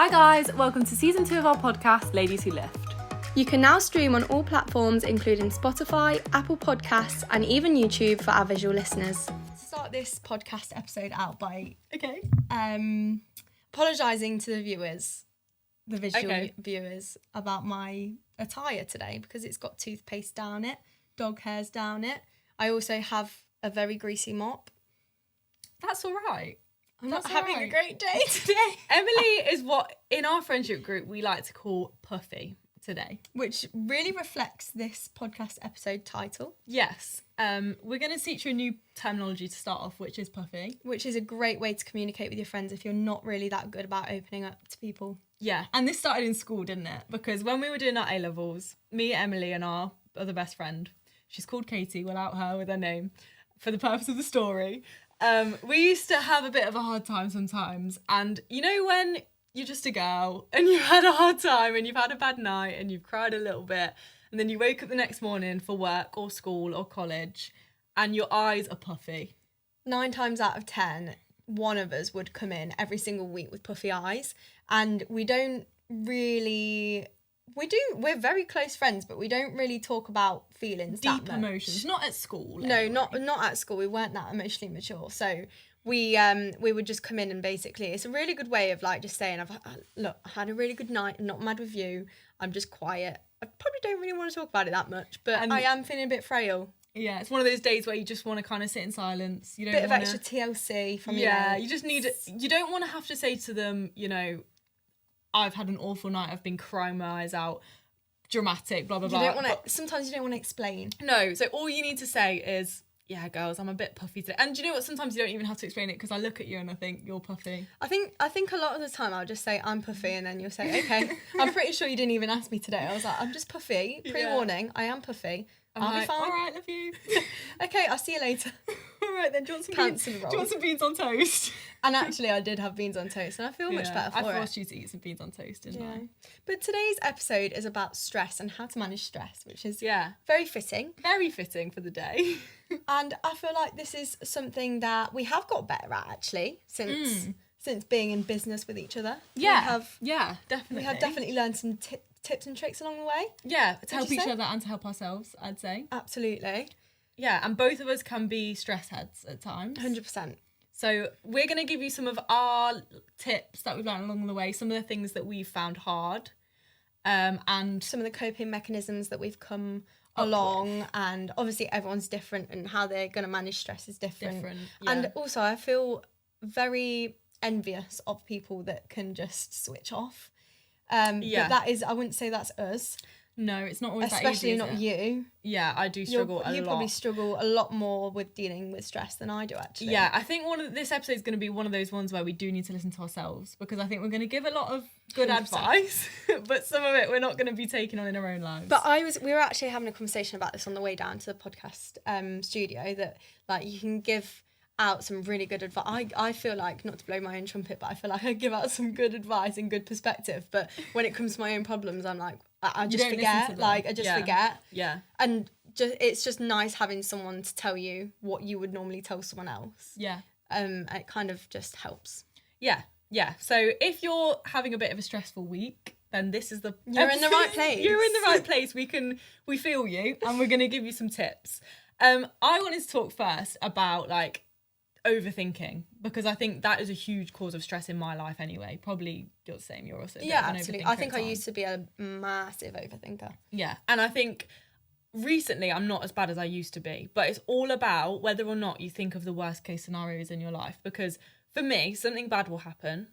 Hi guys, welcome to season 2 of our podcast, Ladies Who Lift. You can now stream on all platforms including Spotify, Apple Podcasts and even YouTube for our visual listeners. Start this podcast episode out by apologising to the viewers, the visual viewers, about my attire today because it's got toothpaste down it, dog hairs down it. I also have a very greasy mop. That's all right. I'm not having a great day today. Emily is what, in our friendship group, we like to call puffy today. Which really reflects this podcast episode title. Yes. We're going to teach you a new terminology to start off, which is puffy. Which is a great way to communicate with your friends if you're not really that good about opening up to people. Yeah, and this started in school, didn't it? Because when we were doing our A-levels, me, Emily and our other best friend, she's called Katie, we'll out her with her name, for the purpose of the story. We used to have a bit of a hard time sometimes. And you know when you're just a girl and you've had a hard time and you've had a bad night and you've cried a little bit and then you wake up the next morning for work or school or college and your eyes are puffy. 9 times out of 10, one of us would come in every single week with puffy eyes. And we don't really... We're very close friends, but we don't really talk about feelings Deep that much. emotions, not at school. No, anyway. not at school. We weren't that emotionally mature. So we would just come in and basically, it's a really good way of like just saying, look, I had a really good night. I'm not mad with you. I'm just quiet. I probably don't really want to talk about it that much, but I am feeling a bit frail. Yeah, it's one of those days where you just want to kind of sit in silence. You don't bit of extra TLC from you. Yeah, you just need it. You don't want to have to say to them, you know, I've had an awful night, I've been crying my eyes out, dramatic, blah, blah, blah. You don't want to, sometimes you don't want to explain. No, so all you need to say is, yeah, girls, I'm a bit puffy today. And do you know what? Sometimes you don't even have to explain it because I look at you and I think you're puffy. I think a lot of the time I'll just say I'm puffy and then you'll say, okay. I'm pretty sure you didn't even ask me today. I was like, I'm just puffy. Pre-warning, I am puffy. I'll be fine. All right, love you. Okay, I'll see you later. All right, then, do you want some beans on toast? And actually, I did have beans on toast, and I feel much better for it. I forced you to eat some beans on toast, didn't I? But today's episode is about stress and how to manage stress, which is very fitting. Very fitting for the day. And I feel like this is something that we have got better at, actually, since being in business with each other. Yeah, definitely. We have definitely learned some tips and tricks along the way. Yeah, to help each other and to help ourselves, I'd say. Absolutely. Yeah, and both of us can be stress heads at times. 100%. So we're going to give you some of our tips that we've learned along the way, some of the things that we've found hard, and some of the coping mechanisms that we've come along. And obviously everyone's different and how they're going to manage stress is different. Yeah. And also I feel very envious of people that can just switch off. But that is, I wouldn't say that's us. No, it's not always that easy. Especially not you. Yeah, I do struggle a lot. You probably struggle a lot more with dealing with stress than I do, actually. Yeah, I think this episode is going to be one of those ones where we do need to listen to ourselves because I think we're going to give a lot of good 100%. Advice, but some of it we're not going to be taking on in our own lives. But we were actually having a conversation about this on the way down to the podcast studio that like you can give out some really good advice. I feel like, not to blow my own trumpet, but I feel like I give out some good advice and good perspective. But when it comes to my own problems, I'm like, I just forget. Like, I just forget. Yeah. And it's just nice having someone to tell you what you would normally tell someone else. Yeah. It kind of just helps. Yeah. Yeah. So if you're having a bit of a stressful week, then this is You're in the right place. You're in the right place. We feel you, and we're going to give you some tips. I wanted to talk first about like overthinking because I think that is a huge cause of stress in my life anyway. Probably you're the same. You're also absolutely. I think I used to be a massive overthinker. Yeah, and I think recently I'm not as bad as I used to be, but it's all about whether or not you think of the worst case scenarios in your life, because for me something bad will happen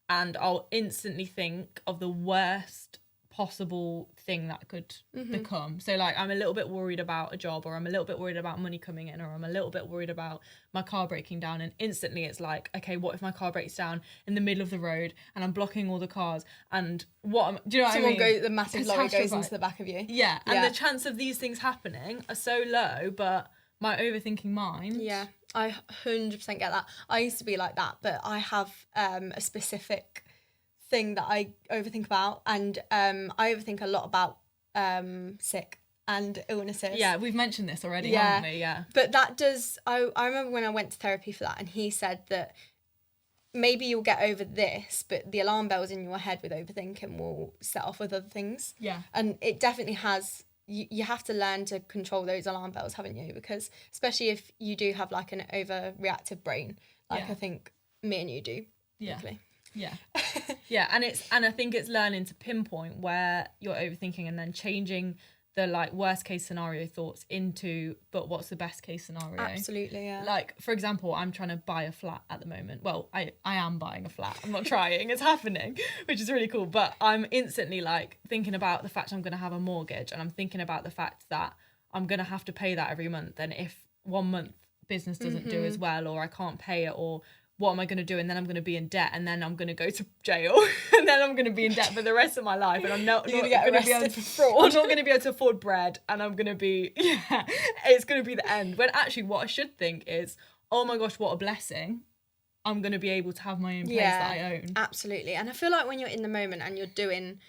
and I'll instantly think of the worst possible thing that could become. So like I'm a little bit worried about a job, or I'm a little bit worried about money coming in, or I'm a little bit worried about my car breaking down, and instantly it's like, okay, what if my car breaks down in the middle of the road and I'm blocking all the cars, and do you know what I mean? The massive lorry goes into the back of you. Yeah, and the chance of these things happening are so low, but my overthinking mind. Yeah, I 100% get that. I used to be like that, but I have a specific thing that I overthink about, and I overthink a lot about sick and illnesses. Yeah, we've mentioned this already, haven't we? Yeah. But that does, I remember when I went to therapy for that, and he said that maybe you'll get over this, but the alarm bells in your head with overthinking will set off with other things. Yeah. And it definitely has, you have to learn to control those alarm bells, haven't you? Because especially if you do have like an overreactive brain, like I think me and you do. Yeah. Luckily. Yeah. Yeah. And I think it's learning to pinpoint where you're overthinking and then changing the like worst case scenario thoughts into, but what's the best case scenario? Absolutely, yeah. Like, for example, I'm trying to buy a flat at the moment. Well, I am buying a flat. I'm not trying. It's happening, which is really cool. But I'm instantly like thinking about the fact I'm going to have a mortgage, and I'm thinking about the fact that I'm going to have to pay that every month. And if 1 month business doesn't do as well, or I can't pay it, or what am I going to do? And then I'm going to be in debt, and then I'm going to go to jail, and then I'm going to be in debt for the rest of my life, and I'm not going to be able I'm not going to be able to afford bread, and I'm going to be, it's going to be the end. When actually what I should think is, oh my gosh, what a blessing. I'm going to be able to have my own place that I own. Absolutely. And I feel like when you're in the moment and you're doing,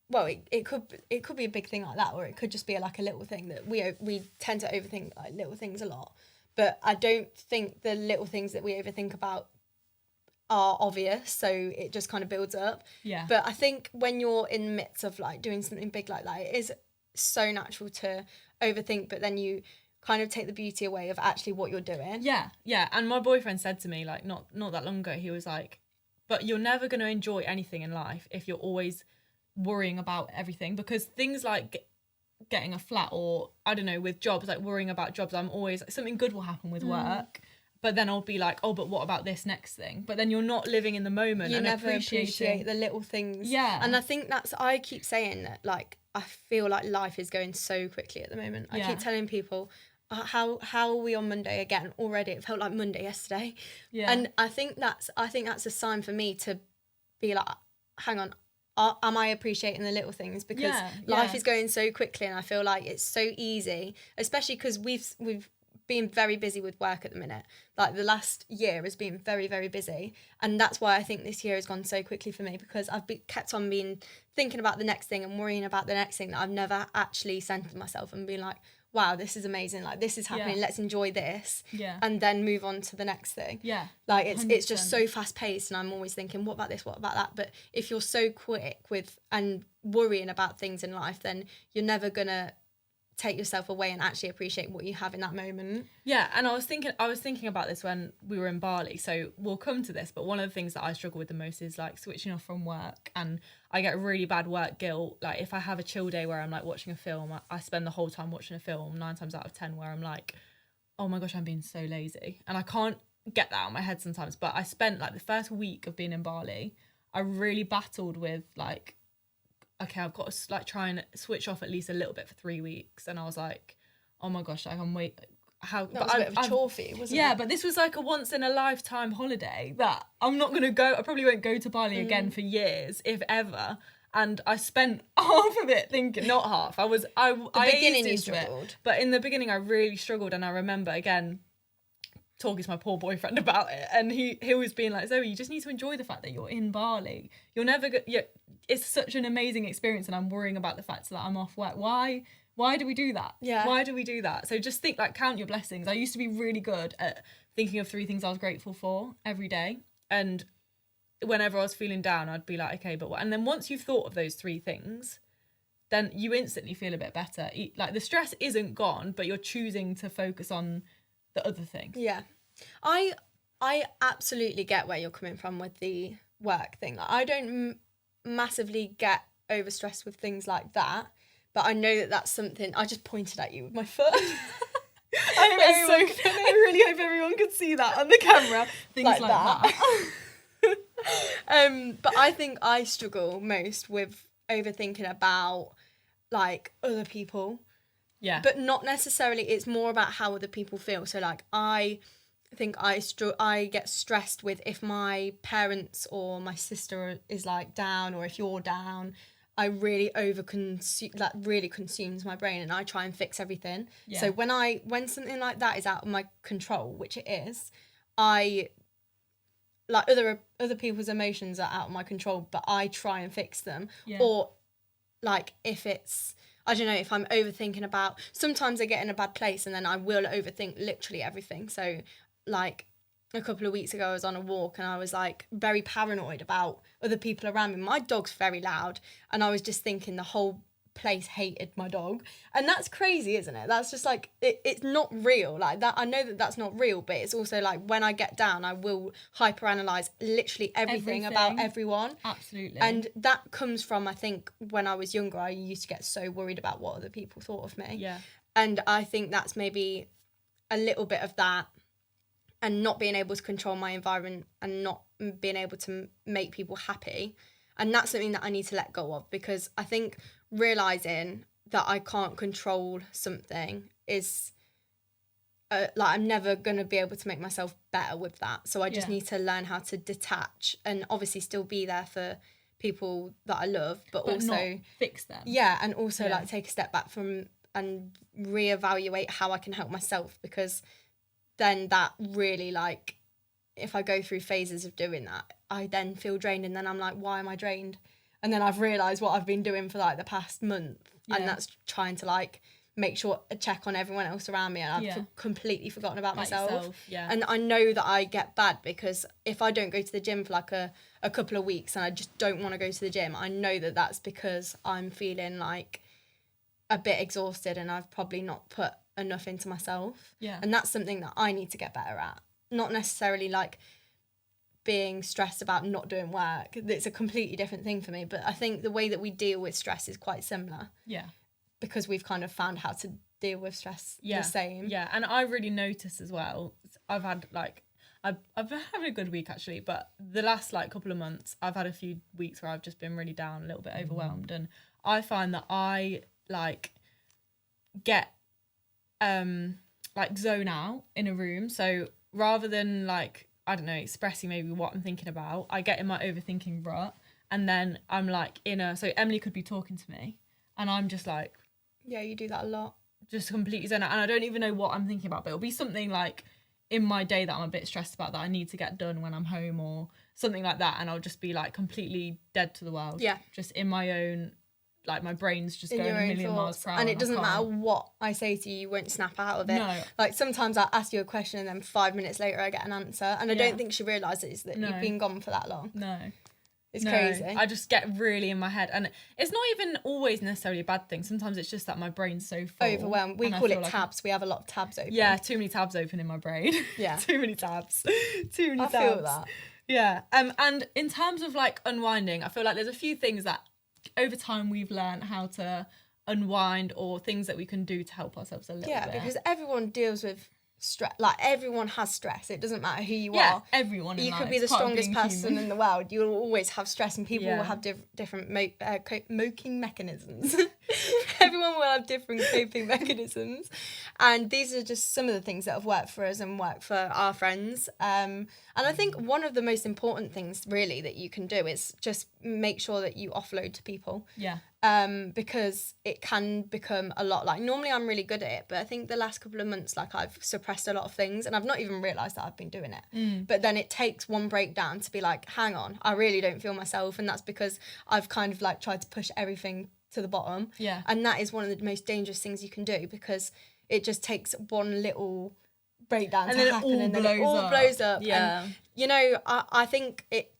well, it could be a big thing like that, or it could just be like a little thing that we tend to overthink like little things a lot. But I don't think the little things that we overthink about are obvious, so it just kind of builds up. Yeah. But I think when you're in the midst of like doing something big like that, it is so natural to overthink, but then you kind of take the beauty away of actually what you're doing. Yeah, yeah. And my boyfriend said to me, like, not that long ago, he was like, but you're never going to enjoy anything in life if you're always worrying about everything, because things like getting a flat, or I don't know, with jobs, like worrying about jobs, I'm always, something good will happen with work, but then I'll be like, oh, but what about this next thing? But then you're not living in the moment. You never appreciate the little things. Yeah. And I think I keep saying that, like, I feel like life is going so quickly at the moment. I keep telling people, how are we on Monday again already? It felt like Monday yesterday. Yeah. And I think that's a sign for me to be like, hang on, am I appreciating the little things? Because life is going so quickly, and I feel like it's so easy, especially because we've been very busy with work at the minute. Like the last year has been very, very busy, and that's why I think this year has gone so quickly for me, because I've kept on thinking about the next thing and worrying about the next thing, that I've never actually centered myself and been like, wow, this is amazing, like this is happening, let's enjoy this, and then move on to the next thing. Like it's just so fast paced, and I'm always thinking, what about this, what about that? But if you're so quick with and worrying about things in life, then you're never gonna take yourself away and actually appreciate what you have in that moment. Yeah, and I was thinking about this when we were in Bali, so we'll come to this, but one of the things that I struggle with the most is like switching off from work, and I get really bad work guilt. Like if I have a chill day where I'm like watching a film, I spend the whole time watching a film 9 times out of 10 where I'm like, oh my gosh, I'm being so lazy, and I can't get that out of my head sometimes. But I spent like the first week of being in Bali, I really battled with like, okay, I've got to like try and switch off at least a little bit for 3 weeks. And I was like, oh my gosh, I can wait. How? That was a bit of a chore for you, wasn't it? Yeah, but this was like a once in a lifetime holiday that I'm not going to go. I probably won't go to Bali again for years, if ever. And I spent half of it thinking, not half. I beginning you struggled. But in the beginning, I really struggled. And I remember, again, talking to my poor boyfriend about it, and he was being like, Zoe, you just need to enjoy the fact that you're in Bali. You're never it's such an amazing experience, and I'm worrying about the fact that I'm off work. Why do we do that? Yeah. Why do we do that? So just think, like, count your blessings. I used to be really good at thinking of 3 things I was grateful for every day, and whenever I was feeling down, I'd be like, okay, but what? And then once you've thought of those 3 things, then you instantly feel a bit better. Like the stress isn't gone, but you're choosing to focus on the other thing. Yeah. I absolutely get where you're coming from with the work thing. Like, I don't massively get overstressed with things like that, but I know that that's something. I just pointed at you with my foot. I really hope everyone could see that on the camera. Things like that. But I think I struggle most with overthinking about like other people. Yeah. But not necessarily, it's more about how other people feel. So like I think I get stressed with if my parents or my sister is like down, or if you're down, I really really consumes my brain, and I try and fix everything. Yeah. So when something like that is out of my control, which it is, I like other people's emotions are out of my control, but I try and fix them. Yeah. Or like if it's, I don't know, if I'm overthinking sometimes I get in a bad place and then I will overthink literally everything. So like a couple of weeks ago I was on a walk and I was like very paranoid about other people around me. My dog's very loud and I was just thinking the whole place hated my dog, and that's crazy, isn't it? That's just like it's not real like that. I know that that's not real, but it's also like when I get down I will hyperanalyze literally everything about everyone. Absolutely. And that comes from, I think, when I was younger I used to get so worried about what other people thought of me. Yeah. And I think that's maybe a little bit of that, and not being able to control my environment and not being able to make people happy. And that's something that I need to let go of, because I think realising that I can't control something is like I'm never going to be able to make myself better with that. So I just need to learn how to detach and obviously still be there for people that I love, but also not fix them. Yeah, and also like take a step back from and reevaluate how I can help myself, because then that really, like, if I go through phases of doing that, I then feel drained, and then I'm like, why am I drained? And then I've realised what I've been doing for like the past month, and that's trying to like make sure check on everyone else around me, and I've completely forgotten about myself. And I know that I get bad because if I don't go to the gym for like a couple of weeks and I just don't want to go to the gym, I know that that's because I'm feeling like a bit exhausted and I've probably not put enough into myself. And that's something that I need to get better at. Not necessarily like being stressed about not doing work. It's a completely different thing for me, but I think the way that we deal with stress is quite similar. Because we've kind of found how to deal with stress the same. And I really noticed as well, I've had like I've been having a good week actually, but the last like couple of months I've had a few weeks where I've just been really down, a little bit overwhelmed, and I find that I like get like zone out in a room. So rather than like, I don't know, expressing maybe what I'm thinking about, I get in my overthinking rut, and then I'm like so Emily could be talking to me and I'm just like, yeah, you do that a lot, just completely zone out, and I don't even know what I'm thinking about, but it'll be something like in my day that I'm a bit stressed about that I need to get done when I'm home or something like that, and I'll just be like completely dead to the world, just in my own, like my brain's just going a million miles per hour, and it doesn't matter what I say to you, you won't snap out of it. Like sometimes I ask you a question and then 5 minutes later I get an answer, and I don't think she realises that you've been gone for that long. It's crazy. I just get really in my head, and it's not even always necessarily a bad thing. Sometimes it's just that my brain's so full, overwhelmed. We call it tabs. We have a lot of tabs open. Yeah, too many tabs open in my brain. Too many tabs. Too many tabs. I feel that. Yeah. And in terms of like unwinding, I feel like there's a few things that over time we've learned how to unwind, or things that we can do to help ourselves a little bit. Yeah, because everyone deals with stress. Like everyone has stress. It doesn't matter who you are. Yeah, everyone. You could be the strongest person in the world. You will always have stress, and people will have different coping mechanisms. Everyone will have different coping mechanisms, and these are just some of the things that have worked for us and worked for our friends. And I think one of the most important things really that you can do is just make sure that you offload to people. Because it can become a lot. Like normally I'm really good at it, but I think the last couple of months, like I've suppressed a lot of things and I've not even realised that I've been doing it. But then it takes one breakdown to be like, hang on, I really don't feel myself, and that's because I've kind of like tried to push everything to the bottom. And that is one of the most dangerous things you can do, because it just takes one little breakdown and to then happen, and then it all blows up. And, you know, I think it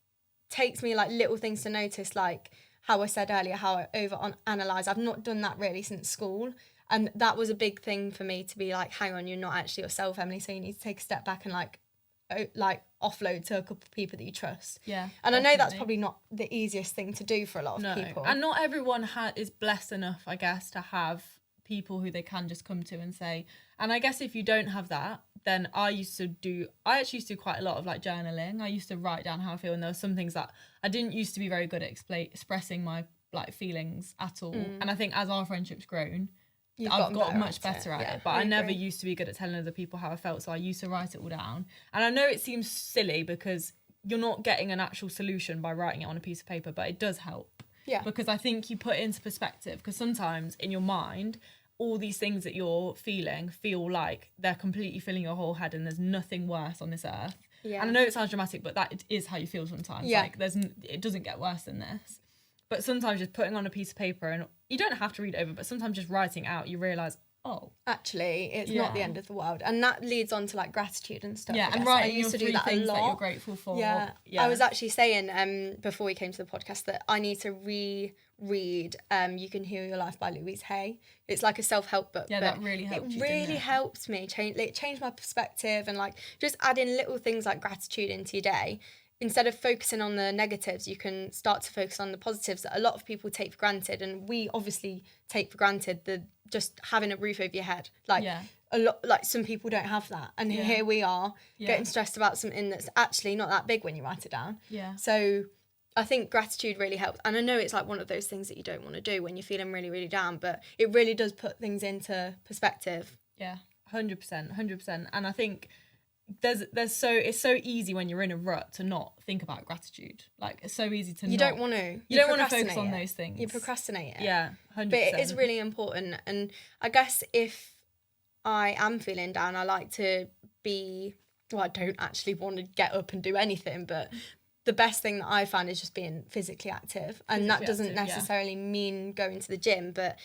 takes me like little things to notice, like how I said earlier, how I overanalyze. I've not done that really since school. And that was a big thing for me, to be like, hang on, you're not actually yourself, Emily. So you need to take a step back and like offload to a couple of people that you trust. And definitely. I know that's probably not the easiest thing to do for a lot of people. And not everyone is blessed enough, I guess, to have people who they can just come to and say. And I guess if you don't have that, then I actually used to do quite a lot of like journaling. I used to write down how I feel, and there were some things that I didn't used to be very good at expressing my like feelings at all. And I think as our friendship's grown, I've got much better at it. But I never used to be good at telling other people how I felt, so I used to write it all down. And I know it seems silly because you're not getting an actual solution by writing it on a piece of paper, but it does help. Because I think you put it into perspective, because sometimes in your mind, all these things that you're feeling feel like they're completely filling your whole head, and there's nothing worse on this earth. And I know it sounds dramatic, but that is how you feel sometimes. Like it doesn't get worse than this. But sometimes just putting on a piece of paper, and you don't have to read it over, but sometimes just writing out, you realise, oh, actually it's not the end of the world. And that leads on to like gratitude and stuff. Yeah, and writing your 3 things that you're grateful for. Yeah. I was actually saying before we came to the podcast that I need to reread You Can Heal Your Life by Louise Hay. It's like a self-help book. Yeah, that really helped. It really helped me change my perspective, and like just adding little things like gratitude into your day. Instead of focusing on the negatives, you can start to focus on the positives that a lot of people take for granted, and we obviously take for granted the just having a roof over your head. Like a lot, like some people don't have that, and here we are getting stressed about something that's actually not that big when you write it down. Yeah. So I think gratitude really helps, and I know it's like one of those things that you don't want to do when you're feeling really, really down, but it really does put things into perspective. Yeah, 100%, and I think. It's so easy when you're in a rut to not think about gratitude. Like it's so easy to you don't want to focus on those things. You procrastinate it. Yeah, 100%. But it is really important, and I guess if I am feeling down, I like to be. Well, I don't actually want to get up and do anything, but the best thing that I find is just being physically active, and that doesn't necessarily mean going to the gym, but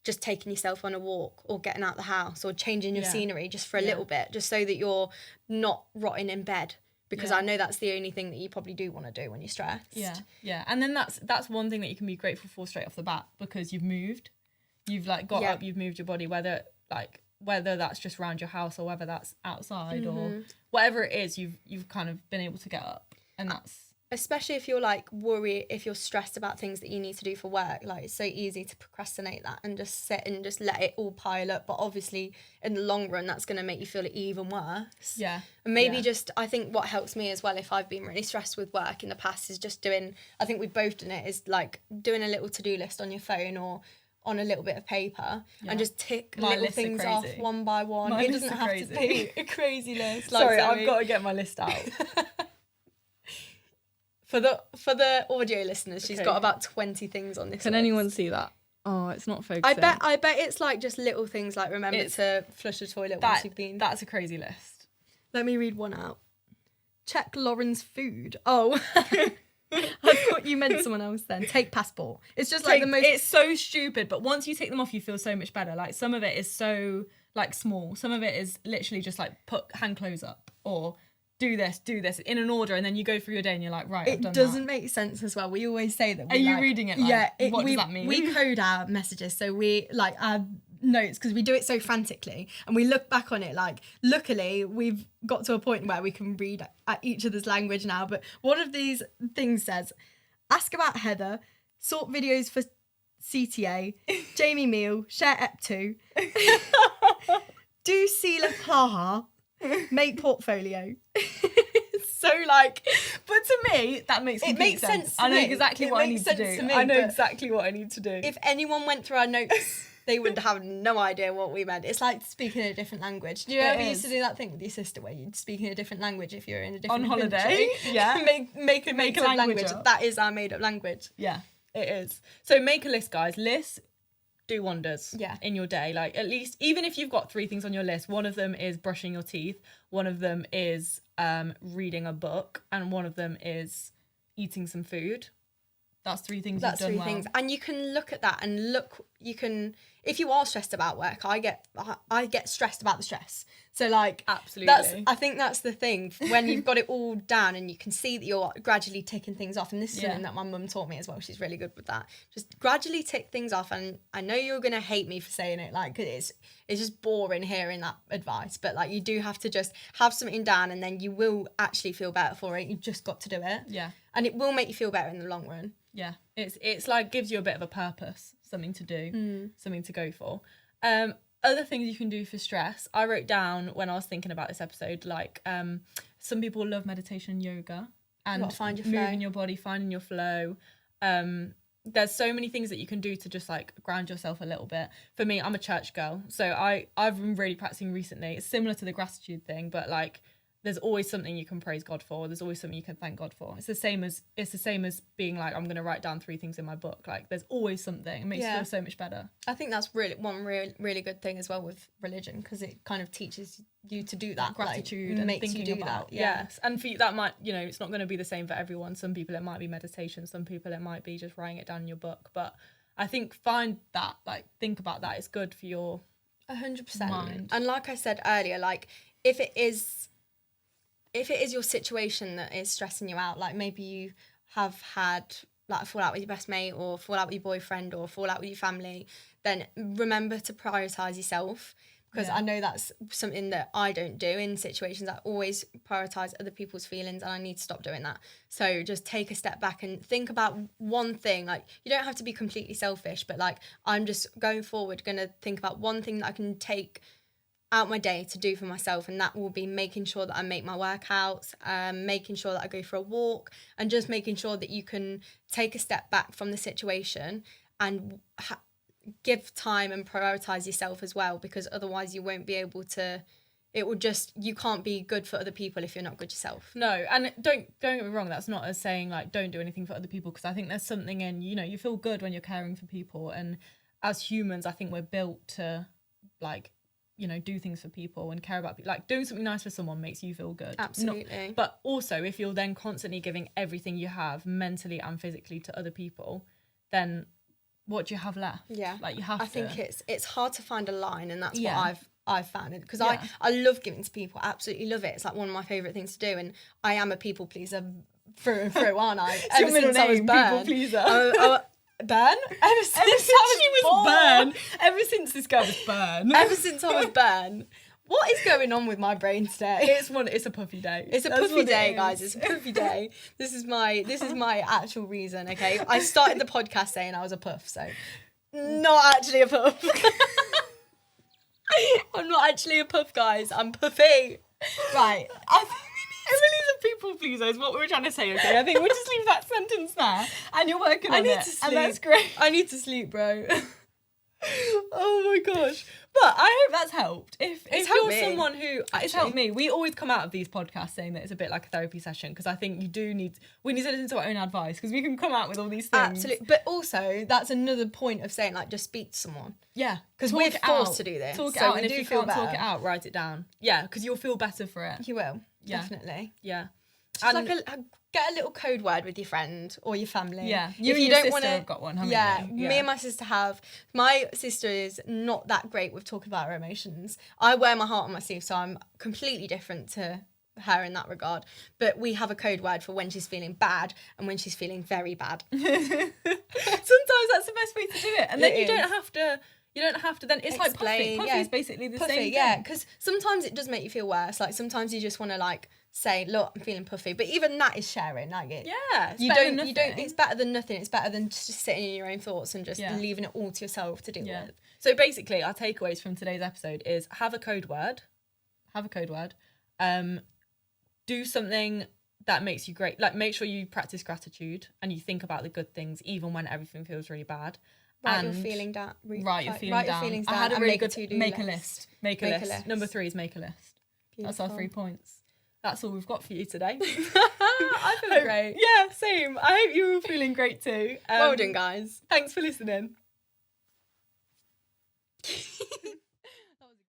just taking yourself on a walk or getting out the house or changing your scenery just for a little bit, just so that you're not rotting in bed, because I know that's the only thing that you probably do want to do when you're stressed. Yeah, and then that's one thing that you can be grateful for straight off the bat, because you've moved, you've like got up, you've moved your body, whether that's just around your house or whether that's outside or whatever it is, you've kind of been able to get up, and that's. Especially if you're like worried, if you're stressed about things that you need to do for work, like it's so easy to procrastinate that and just sit and just let it all pile up. But obviously in the long run, that's going to make you feel even worse. Yeah. And maybe I think what helps me as well, if I've been really stressed with work in the past, is just I think we've both done it, is like doing a little to-do list on your phone or on a little bit of paper and just tick little things off one by one. It doesn't have to be a crazy list. Sorry, I've got to get my list out. For the audio listeners, she's got about 20 things on this. Can anyone see that? Oh, it's not focusing. I bet it's like just little things like remember to flush the toilet once you've been. That's a crazy list. Let me read one out. Check Lauren's food. Oh. I thought you meant someone else then. Take passport. It's just like the most. It's so stupid, but once you take them off, you feel so much better. Like some of it is so like small. Some of it is literally just like put hand clothes up or do this in an order, and then you go through your day and you're like, right, I've done that. It doesn't make sense as well. We always say that. Are you reading it? Like, what does that mean? We code our messages, so we like our notes, because we do it so frantically, and we look back on it like, luckily we've got to a point where we can read at each other's language now. But one of these things says, ask about Heather, sort videos for CTA, Jamie Meal, share EP2, do Sela Plaha, make portfolio. So like, but to me that makes complete sense. I know exactly what I need to do. I know exactly what I need to do. If anyone went through our notes, they would have no idea what we meant. It's like speaking a different language. Do you ever used to do that thing with your sister where you'd speak in a different language if you're in a different country? On holiday? Yeah. make a language. That is our made up language. Yeah, it is. So make a list, guys. Lists do wonders in your day. Like, at least, even if you've got 3 things on your list, one of them is brushing your teeth, one of them is reading a book, and one of them is eating some food. That's 3 things you've done well. And you can look at that and if you are stressed about work, I get stressed about the stress. So like, absolutely, I think that's the thing, when you've got it all down and you can see that you're gradually ticking things off. And this is something that my mum taught me as well. She's really good with that. Just gradually tick things off. And I know you're going to hate me for saying it, like, 'cause it's just boring hearing that advice, but like, you do have to just have something down, and then you will actually feel better for it. You've just got to do it. Yeah. And it will make you feel better in the long run. Yeah, it's like gives you a bit of a purpose, something to do, something to go for. Other things you can do for stress, I wrote down when I was thinking about this episode, like some people love meditation and yoga, and find your moving your body, finding your flow. There's so many things that you can do to just like ground yourself a little bit. For me, I'm a church girl, so I've been really practicing recently. It's similar to the gratitude thing, but like, there's always something you can praise God for. There's always something you can thank God for. It's the same as being like, I'm going to write down 3 things in my book. Like, there's always something. It makes you feel so much better. I think that's really good thing as well with religion, because it kind of teaches you to do that. Gratitude, like, and makes thinking you do about. That. Yes. And for you, that might, it's not going to be the same for everyone. Some people it might be meditation. Some people it might be just writing it down in your book. But I think find that, like, think about that. It's good for your 100%. mind. And like I said earlier, like if it is your situation that is stressing you out, like maybe you have had like a fallout with your best mate or fallout with your boyfriend or fallout with your family, then remember to prioritize yourself. Because I know that's something that I don't do in situations. I always prioritise other people's feelings, and I need to stop doing that. So just take a step back and think about one thing. Like, you don't have to be completely selfish, but like, I'm just going forward going to think about one thing that I can take out my day to do for myself, and that will be making sure that I make my workouts, making sure that I go for a walk, and just making sure that you can take a step back from the situation and give time and prioritize yourself as well, because otherwise you won't be able to, you can't be good for other people if you're not good yourself. No, and don't get me wrong, that's not as saying like don't do anything for other people, because I think there's something in, you know, you feel good when you're caring for people, and as humans I think we're built to like, you know, do things for people and care about people. Like doing something nice for someone makes you feel good. Absolutely. But also if you're then constantly giving everything you have mentally and physically to other people, then what do you have left? Yeah, like you have I think it's hard to find a line, and that's what I've found it, because I love giving to people. I absolutely love it. It's like one of my favorite things to do, and I am a people pleaser through and through, aren't I? Ever since I was people pleaser. Burn? Ever since she was Burn. Ever since this girl was Burn. Ever since I was Burn. What is going on with my brain today? It's a puffy day. It's a puffy day, guys. It's a puffy day. This is my actual reason, okay? I started the podcast saying I was a puff, so not actually a puff. I'm not actually a puff, guys. I'm puffy. Right. Emily's a people pleaser is what we were trying to say, okay? I think we'll just leave that sentence there, and you're working on it. I need to sleep. And that's great. I need to sleep, bro. Oh my gosh. But I hope that's helped. If you're me. someone who... It's helped me. We always come out of these podcasts saying that it's a bit like a therapy session, because I think we need to listen to our own advice, because we can come out with all these things. Absolutely. But also, that's another point of saying, like, just speak to someone. Yeah. Because we're forced to do this. Talk it so out, we and do if you feel can't better. talk it out, write it down. Yeah, because you'll feel better for it. You will. Yeah. Definitely. Yeah. Just like get a little code word with your friend or your family. Yeah. You and your don't sister want to have got one, haven't you? Me and my sister have. My sister is not that great with talking about her emotions. I wear my heart on my sleeve, so I'm completely different to her in that regard. But we have a code word for when she's feeling bad and when she's feeling very bad. Sometimes that's the best way to do it. And then you don't have to then it's explain, like puffy is basically the same thing. Yeah, because sometimes it does make you feel worse. Like sometimes you just want to like say, look, I'm feeling puffy, but even that is sharing. Like it, you don't. It's better than nothing. It's better than just sitting in your own thoughts and just leaving it all to yourself to deal with. So basically, our takeaways from today's episode is have a code word. Do something that makes you great. Like make sure you practice gratitude and you think about the good things even when everything feels really bad. Write your feelings down. Write your feelings down. I had a really good make a list. Make a list. Number 3 is make a list. Beautiful. That's our 3 points. That's all we've got for you today. I feel great. Yeah, same. I hope you're all feeling great too. Well done, guys. Thanks for listening.